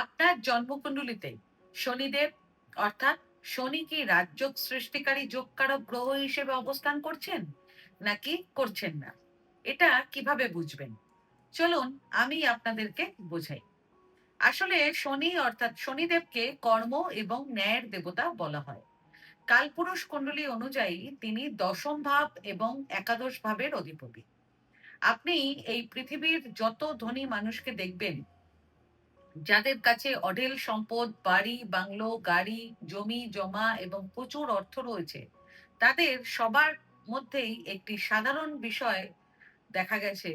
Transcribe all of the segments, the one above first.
আপনার জন্মকুণ্ডলিতে শনিদেব অর্থাৎ শনি কি রাজযোগ সৃষ্টিকারী যোগকারক গ্রহ হিসেবে অবস্থান করছেন নাকি করছেন না? এটা কিভাবে বুঝবেন? চলুন আমি আপনাদেরকে বোঝাই। আসলে শনি অর্থাৎ শনিদেবকে কর্ম এবং ন্যায়ের দেবতা বলা হয়। কালপুরুষ কুণ্ডলী অনুযায়ী তিনি দশম ভাব এবং একাদশ ভাবের অধিপতি। আপনি এই পৃথিবীর যত ধনী মানুষকে দেখবেন, যাদের কাছে অঢেল সম্পদ, বাড়ি, বাংলো, গাড়ি, জমি জমা এবং প্রচুর অর্থ রয়েছে, তাদের সবার মধ্যেই একটি সাধারণ বিষয় দেখা গেছে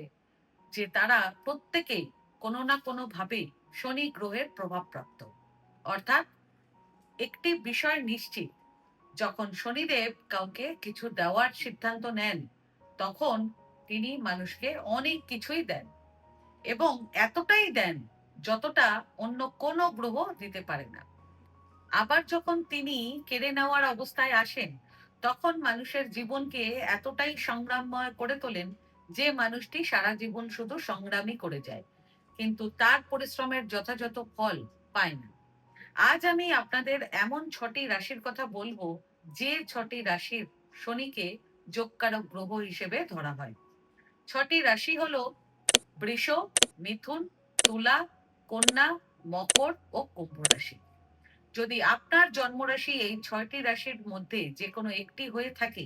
যে তারা প্রত্যেকেই কোনো না কোনো ভাবে শনি গ্রহের প্রভাবপ্রাপ্ত। অর্থাৎ একটি বিষয় নিশ্চিত, যখন শনিদেব কাউকে কিছু দেওয়ার সিদ্ধান্ত নেন, তখন তিনি মানুষকে অনেক কিছুই দেন এবং এতটাই দেন যতটা অন্য কোনো গ্রহ দিতে পারে না। আবার যখন তিনি কেড়ে নেওয়ার অবস্থায় আসেন, তখন মানুষের জীবনকে এতটাই সংগ্রামময় করে তোলেন যে মানুষটি সারা জীবন শুধু সংগ্রামই করে যায়, কিন্তু তার পরিশ্রমের যথাযথ ফল পায় না। আজ আমি আপনাদের এমন ৬টি রাশির কথা বলবো, যে ৬টি রাশির শনিকে যোগকারক গ্রহ হিসেবে ধরা হয়। ৬টি রাশি হলো বৃষ, মিথুন, তুলা, কন্যা, মকর ও কুম্ভ রাশি। যদি আপনার জন্মরাশি এই ৬টি রাশির মধ্যে যে কোনো একটি হয়ে থাকে,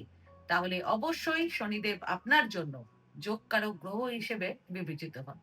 তাহলে অবশ্যই শনিদেব আপনার জন্য যোগকারক গ্রহ হিসেবে বিবেচিত হন।